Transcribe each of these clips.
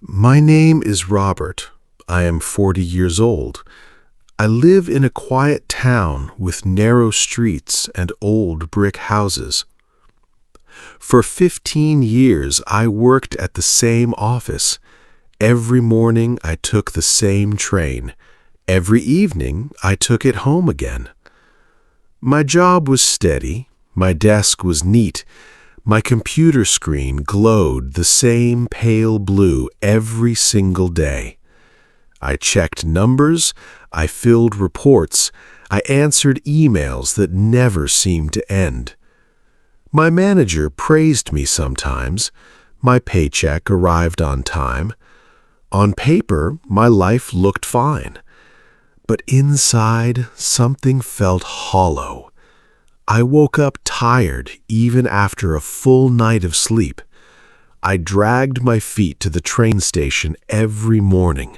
My name is Robert. I am 40 years old. I live in a quiet town with narrow streets and old brick houses. For 15 years, I worked at the same office. Every morning, I took the same train. Every evening, I took it home again. My job was steady. My desk was neat. My computer screen glowed the same pale blue every single day. I checked numbers, I filled reports, I answered emails that never seemed to end. My manager praised me sometimes. My paycheck arrived on time. On paper, my life looked fine. But inside, something felt hollow. I woke up tired even after a full night of sleep. I dragged my feet to the train station every morning.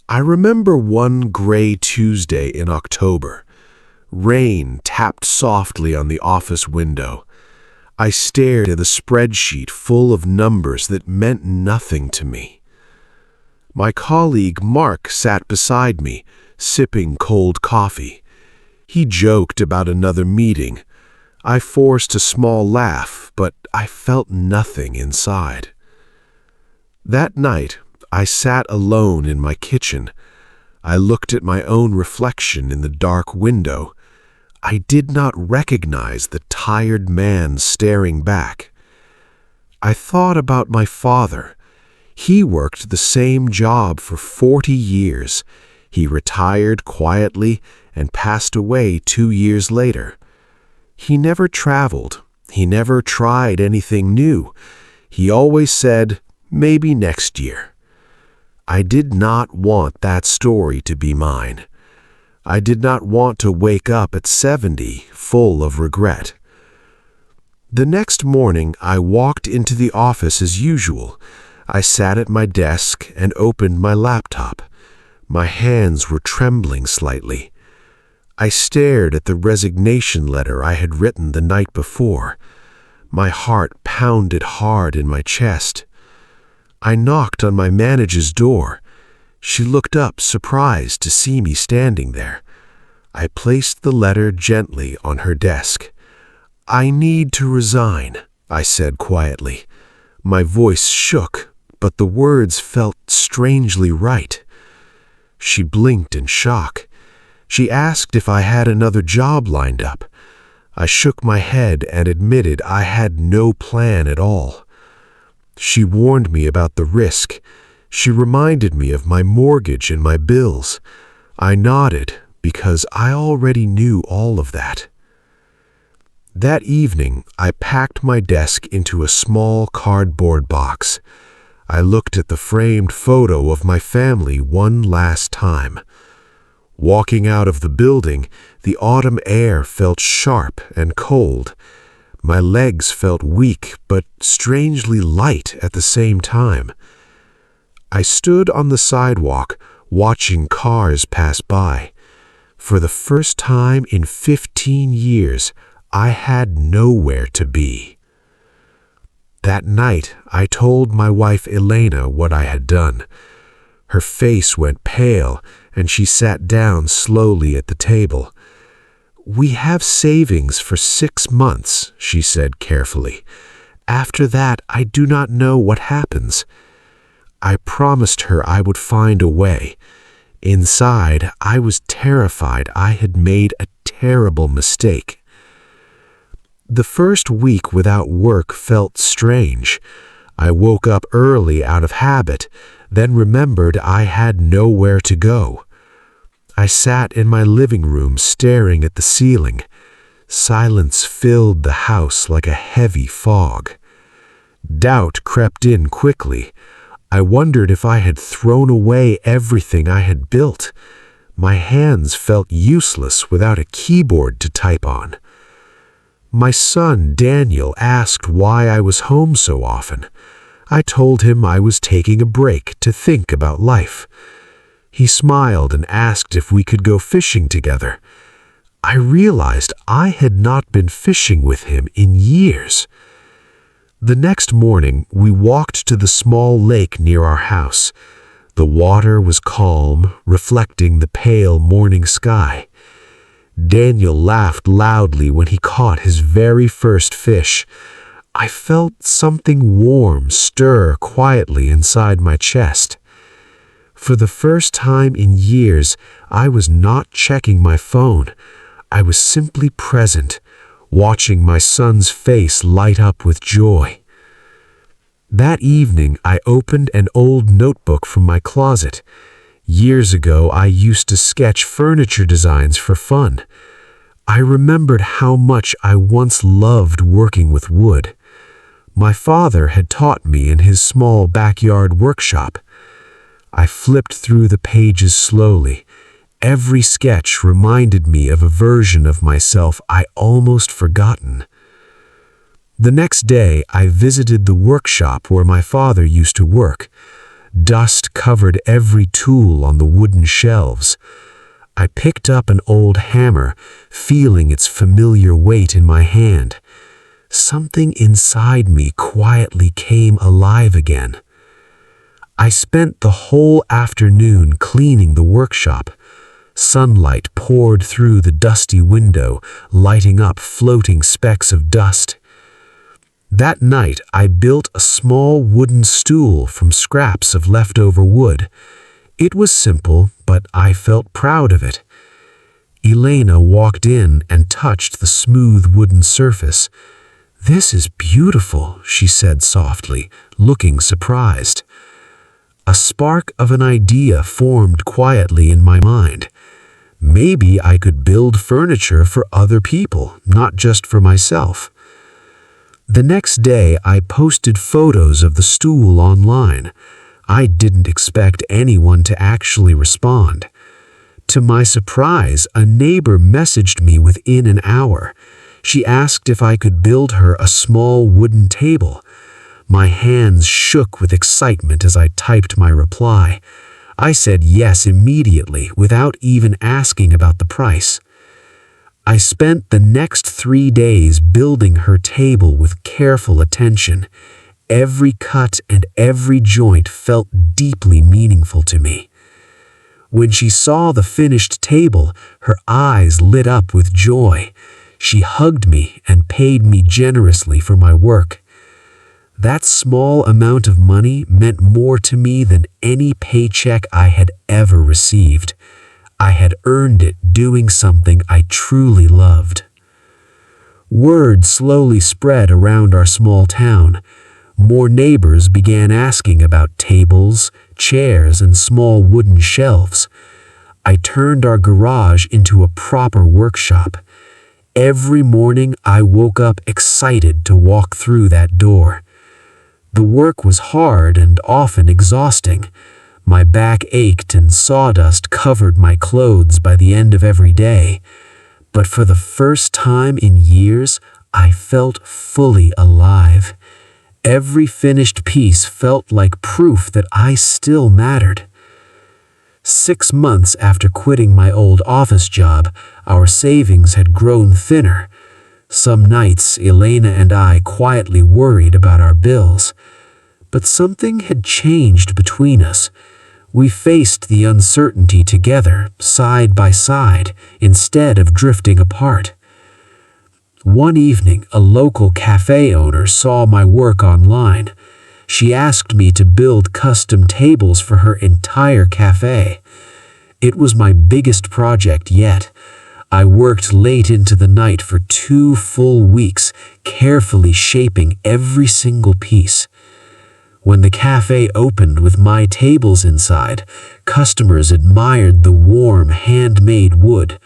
I remember one gray Tuesday in October. Rain tapped softly on the office window. I stared at a spreadsheet full of numbers that meant nothing to me. My colleague Mark sat beside me, sipping cold coffee. He joked about another meeting. I forced a small laugh, but I felt nothing inside. That night, I sat alone in my kitchen. I looked at my own reflection in the dark window. I did not recognize the tired man staring back. I thought about my father. He worked the same job for 40 years. He retired quietly and passed away 2 years later. He never traveled. He never tried anything new. He always said, "Maybe next year." I did not want that story to be mine. I did not want to wake up at 70 full of regret. The next morning, I walked into the office as usual. I sat at my desk and opened my laptop. My hands were trembling slightly. I stared at the resignation letter I had written the night before. My heart pounded hard in my chest. I knocked on my manager's door. She looked up, surprised to see me standing there. I placed the letter gently on her desk. "I need to resign," I said quietly. My voice shook, but the words felt strangely right. She blinked in shock. She asked if I had another job lined up. I shook my head and admitted I had no plan at all. She warned me about the risk. She reminded me of my mortgage and my bills. I nodded because I already knew all of that. That evening, I packed my desk into a small cardboard box. I looked at the framed photo of my family one last time. Walking out of the building, the autumn air felt sharp and cold. My legs felt weak but strangely light at the same time. I stood on the sidewalk, watching cars pass by. For the first time in 15 years, I had nowhere to be. That night, I told my wife Elena what I had done. Her face went pale, and she sat down slowly at the table. "We have savings for 6 months," she said carefully. "After that, I do not know what happens." I promised her I would find a way. Inside, I was terrified I had made a terrible mistake. The first week without work felt strange. I woke up early out of habit, then remembered I had nowhere to go. I sat in my living room staring at the ceiling. Silence filled the house like a heavy fog. Doubt crept in quickly. I wondered if I had thrown away everything I had built. My hands felt useless without a keyboard to type on. My son, Daniel, asked why I was home so often. I told him I was taking a break to think about life. He smiled and asked if we could go fishing together. I realized I had not been fishing with him in years. The next morning, we walked to the small lake near our house. The water was calm, reflecting the pale morning sky. Daniel laughed loudly when he caught his very first fish. I felt something warm stir quietly inside my chest. For the first time in years, I was not checking my phone. I was simply present, watching my son's face light up with joy. That evening, I opened an old notebook from my closet. Years ago, I used to sketch furniture designs for fun. I remembered how much I once loved working with wood. My father had taught me in his small backyard workshop. I flipped through the pages slowly. Every sketch reminded me of a version of myself I almost forgotten. The next day, I visited the workshop where my father used to work. Dust covered every tool on the wooden shelves. I picked up an old hammer, feeling its familiar weight in my hand. Something inside me quietly came alive again. I spent the whole afternoon cleaning the workshop. Sunlight poured through the dusty window, lighting up floating specks of dust. That night, I built a small wooden stool from scraps of leftover wood. It was simple, but I felt proud of it. Elena walked in and touched the smooth wooden surface. "This is beautiful," she said softly, looking surprised. A spark of an idea formed quietly in my mind. Maybe I could build furniture for other people, not just for myself. The next day, I posted photos of the stool online. I didn't expect anyone to actually respond. To my surprise, a neighbor messaged me within an hour. She asked if I could build her a small wooden table. My hands shook with excitement as I typed my reply. I said yes immediately, without even asking about the price. I spent the next 3 days building her table with careful attention. Every cut and every joint felt deeply meaningful to me. When she saw the finished table, her eyes lit up with joy. She hugged me and paid me generously for my work. That small amount of money meant more to me than any paycheck I had ever received. I had earned it doing something I truly loved. Word slowly spread around our small town. More neighbors began asking about tables, chairs, and small wooden shelves. I turned our garage into a proper workshop. Every morning I woke up excited to walk through that door. The work was hard and often exhausting. My back ached and sawdust covered my clothes by the end of every day. But for the first time in years, I felt fully alive. Every finished piece felt like proof that I still mattered. 6 months after quitting my old office job, our savings had grown thinner. Some nights, Elena and I quietly worried about our bills. But something had changed between us. We faced the uncertainty together, side by side, instead of drifting apart. One evening, a local cafe owner saw my work online. She asked me to build custom tables for her entire cafe. It was my biggest project yet. I worked late into the night for 2 full weeks, carefully shaping every single piece. When the cafe opened with my tables inside, customers admired the warm, handmade wood.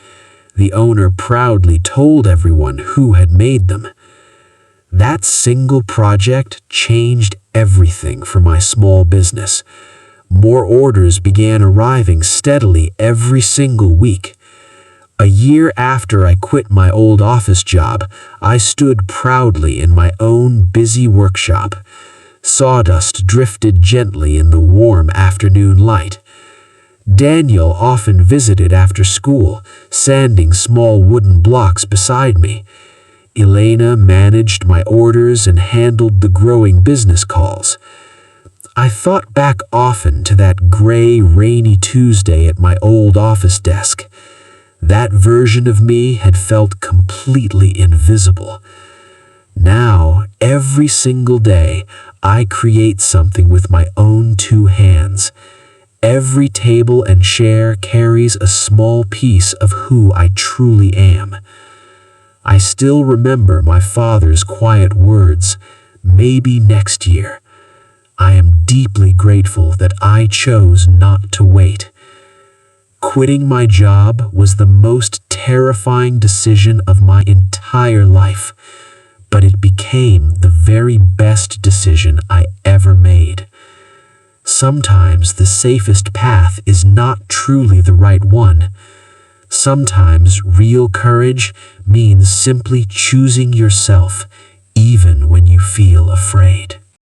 The owner proudly told everyone who had made them. That single project changed everything for my small business. More orders began arriving steadily every single week. A year after I quit my old office job, I stood proudly in my own busy workshop. Sawdust drifted gently in the warm afternoon light. Daniel often visited after school, sanding small wooden blocks beside me. Elena managed my orders and handled the growing business calls. I thought back often to that gray, rainy Tuesday at my old office desk. That version of me had felt completely invisible. Now, every single day, I create something with my own two hands. Every table and chair carries a small piece of who I truly am. I still remember my father's quiet words, "Maybe next year." I am deeply grateful that I chose not to wait. Quitting my job was the most terrifying decision of my entire life, but it became the very best decision I ever made. Sometimes the safest path is not truly the right one. Sometimes real courage means simply choosing yourself, even when you feel afraid.